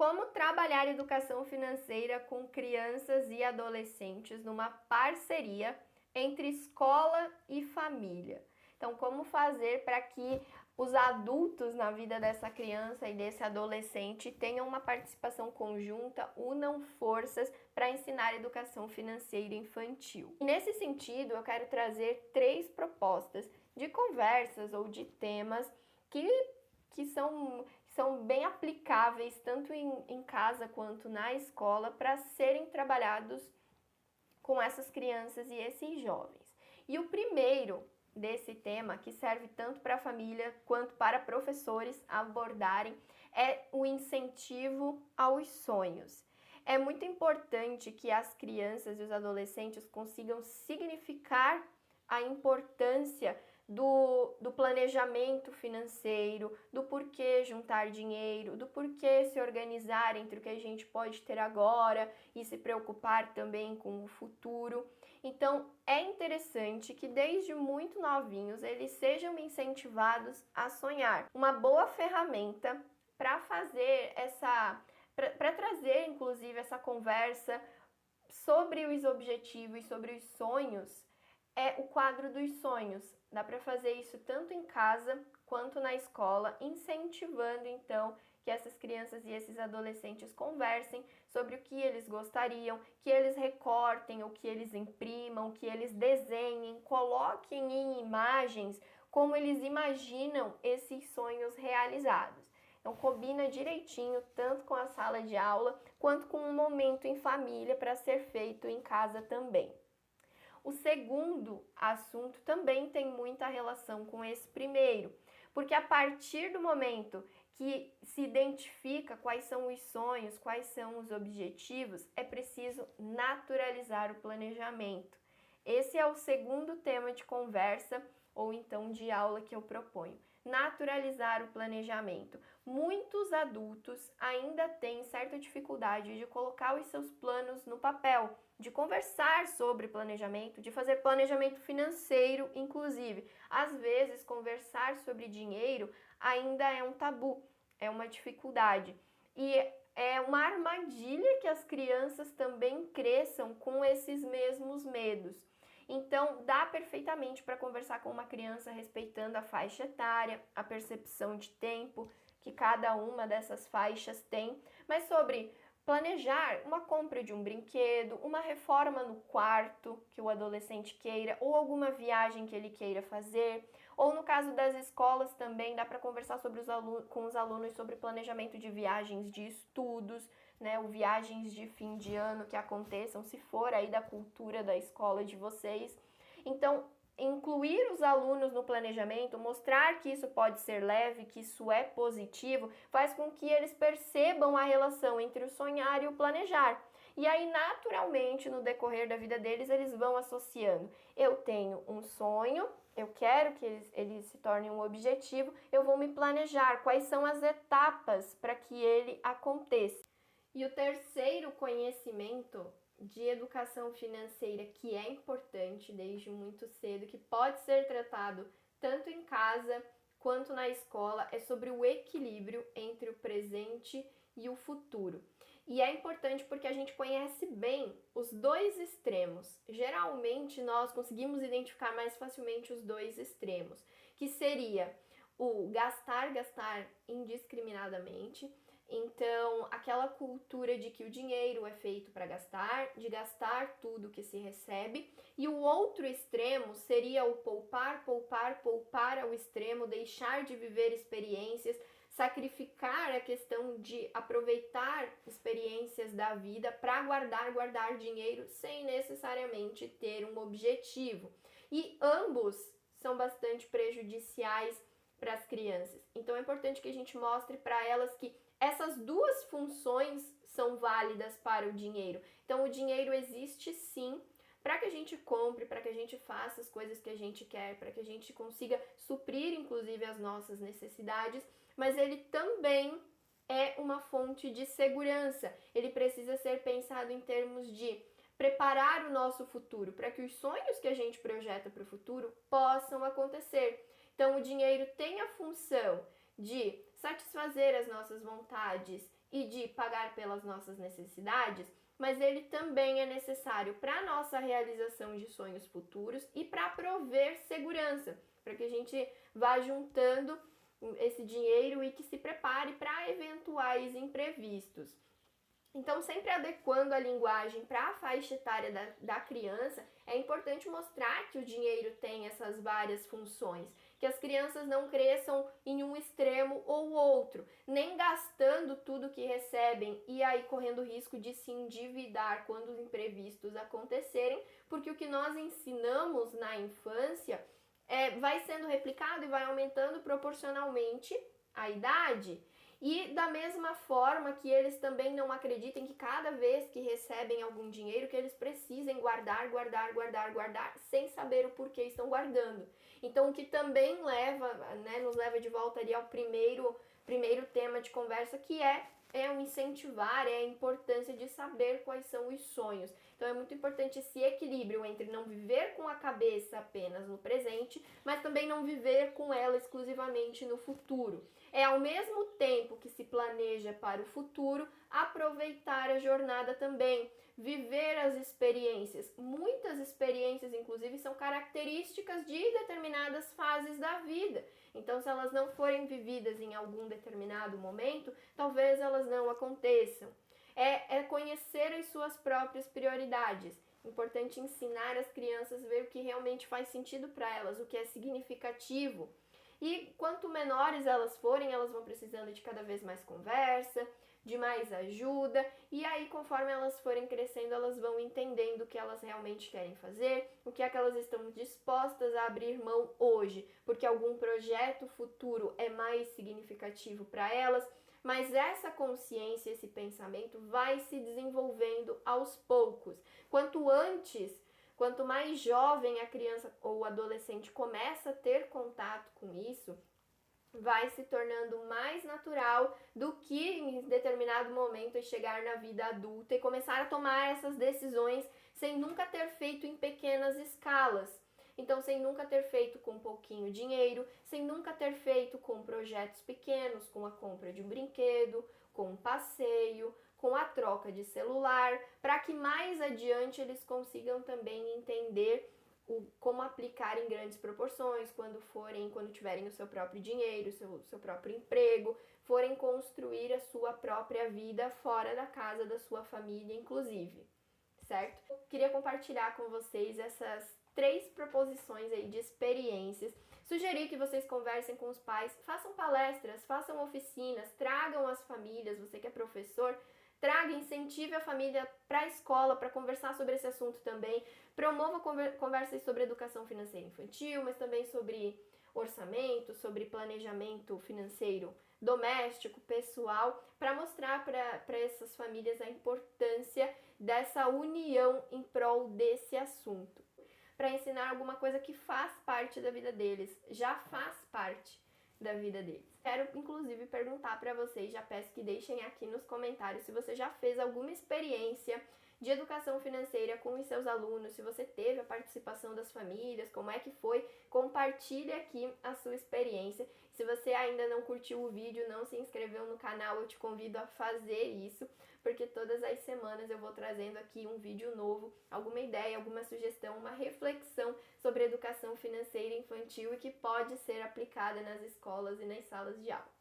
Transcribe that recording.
Como trabalhar educação financeira com crianças e adolescentes numa parceria entre escola e família. Então, como fazer para que os adultos na vida dessa criança e desse adolescente tenham uma participação conjunta, unam forças para ensinar educação financeira infantil. E nesse sentido, eu quero trazer 3 propostas de conversas ou de temas que são bem aplicáveis tanto em casa quanto na escola para serem trabalhados com essas crianças e esses jovens. E o primeiro desse tema, que serve tanto para a família quanto para professores abordarem, é o incentivo aos sonhos. É muito importante que as crianças e os adolescentes consigam significar a importância do planejamento financeiro, do porquê juntar dinheiro, do porquê se organizar entre o que a gente pode ter agora e se preocupar também com o futuro. Então, é interessante que desde muito novinhos eles sejam incentivados a sonhar. Uma boa ferramenta para fazer para trazer inclusive essa conversa sobre os objetivos, sobre os sonhos, é o quadro dos sonhos. Dá para fazer isso tanto em casa quanto na escola, incentivando então que essas crianças e esses adolescentes conversem sobre o que eles gostariam, que eles recortem, ou que eles imprimam, que eles desenhem, coloquem em imagens como eles imaginam esses sonhos realizados. Então combina direitinho tanto com a sala de aula quanto com um momento em família para ser feito em casa também. O segundo assunto também tem muita relação com esse primeiro, porque a partir do momento que se identifica quais são os sonhos, quais são os objetivos, é preciso naturalizar o planejamento. Esse é o segundo tema de conversa ou então de aula que eu proponho. Naturalizar o planejamento. Muitos adultos ainda têm certa dificuldade de colocar os seus planos no papel, de conversar sobre planejamento, de fazer planejamento financeiro, inclusive. Às vezes, conversar sobre dinheiro ainda é um tabu, é uma dificuldade. E é uma armadilha que as crianças também cresçam com esses mesmos medos. Então, dá perfeitamente para conversar com uma criança respeitando a faixa etária, a percepção de tempo que cada uma dessas faixas tem, mas sobre planejar uma compra de um brinquedo, uma reforma no quarto que o adolescente queira, ou alguma viagem que ele queira fazer, ou no caso das escolas também dá para conversar com os alunos sobre planejamento de viagens de estudos, né, ou viagens de fim de ano que aconteçam, se for aí da cultura da escola de vocês. Então, incluir os alunos no planejamento, mostrar que isso pode ser leve, que isso é positivo, faz com que eles percebam a relação entre o sonhar e o planejar. E aí, naturalmente, no decorrer da vida deles, eles vão associando. Eu tenho um sonho, eu quero que ele se torne um objetivo, eu vou me planejar quais são as etapas para que ele aconteça. E o terceiro conhecimento de educação financeira que é importante desde muito cedo, que pode ser tratado tanto em casa quanto na escola, é sobre o equilíbrio entre o presente e o futuro. E é importante porque a gente conhece bem os dois extremos. Geralmente nós conseguimos identificar mais facilmente os dois extremos, que seria o gastar indiscriminadamente. Então, aquela cultura de que o dinheiro é feito para gastar, de gastar tudo que se recebe, e o outro extremo seria o poupar ao extremo, deixar de viver experiências, sacrificar a questão de aproveitar experiências da vida para guardar dinheiro sem necessariamente ter um objetivo. E ambos são bastante prejudiciais para as crianças. Então é importante que a gente mostre para elas que essas duas funções são válidas para o dinheiro. Então o dinheiro existe sim para que a gente compre, para que a gente faça as coisas que a gente quer, para que a gente consiga suprir inclusive as nossas necessidades, mas ele também é uma fonte de segurança. Ele precisa ser pensado em termos de preparar o nosso futuro para que os sonhos que a gente projeta para o futuro possam acontecer. Então o dinheiro tem a função de satisfazer as nossas vontades e de pagar pelas nossas necessidades, mas ele também é necessário para a nossa realização de sonhos futuros e para prover segurança, para que a gente vá juntando esse dinheiro e que se prepare para eventuais imprevistos. Então, sempre adequando a linguagem para a faixa etária da criança, é importante mostrar que o dinheiro tem essas várias funções, que as crianças não cresçam em um extremo ou outro, nem gastando tudo que recebem e aí correndo risco de se endividar quando os imprevistos acontecerem, porque o que nós ensinamos na infância vai sendo replicado e vai aumentando proporcionalmente à idade. E da mesma forma que eles também não acreditem que cada vez que recebem algum dinheiro que eles precisem guardar, sem saber o porquê estão guardando. Então o que também nos leva de volta ali ao primeiro tema de conversa, que é o incentivar, é a importância de saber quais são os sonhos. Então é muito importante esse equilíbrio entre não viver com a cabeça apenas no presente, mas também não viver com ela exclusivamente no futuro. É ao mesmo tempo que se planeja para o futuro, aproveitar a jornada também, viver as experiências. Muitas experiências, inclusive, são características de determinadas fases da vida. Então, se elas não forem vividas em algum determinado momento, talvez elas não aconteçam. É conhecer as suas próprias prioridades. Importante ensinar as crianças a ver o que realmente faz sentido para elas, o que é significativo. E quanto menores elas forem, elas vão precisando de cada vez mais conversa, de mais ajuda, e aí conforme elas forem crescendo, elas vão entendendo o que elas realmente querem fazer, o que é que elas estão dispostas a abrir mão hoje, porque algum projeto futuro é mais significativo para elas, mas essa consciência, esse pensamento vai se desenvolvendo aos poucos. Quanto mais jovem a criança ou o adolescente começa a ter contato com isso, vai se tornando mais natural do que em determinado momento chegar na vida adulta e começar a tomar essas decisões sem nunca ter feito em pequenas escalas. Então, sem nunca ter feito com pouquinho dinheiro, sem nunca ter feito com projetos pequenos, com a compra de um brinquedo, com um passeio, com a troca de celular, para que mais adiante eles consigam também entender como aplicar em grandes proporções quando tiverem o seu próprio dinheiro, seu próprio emprego, forem construir a sua própria vida fora da casa da sua família, inclusive, certo? Eu queria compartilhar com vocês essas 3 proposições aí de experiências. Sugerir que vocês conversem com os pais, façam palestras, façam oficinas, tragam as famílias, você que é professor, incentive a família para a escola, para conversar sobre esse assunto também. Promova conversas sobre educação financeira infantil, mas também sobre orçamento, sobre planejamento financeiro doméstico, pessoal, para mostrar para essas famílias a importância dessa união em prol desse assunto. Para ensinar alguma coisa que faz parte da vida deles, já faz parte da vida deles. Quero, inclusive, perguntar para vocês, já peço que deixem aqui nos comentários se você já fez alguma experiência de educação financeira com os seus alunos, se você teve a participação das famílias, como é que foi, compartilhe aqui a sua experiência. Se você ainda não curtiu o vídeo, não se inscreveu no canal, eu te convido a fazer isso, porque todas as semanas eu vou trazendo aqui um vídeo novo, alguma ideia, alguma sugestão, uma reflexão sobre educação financeira infantil e que pode ser aplicada nas escolas e nas salas de aula.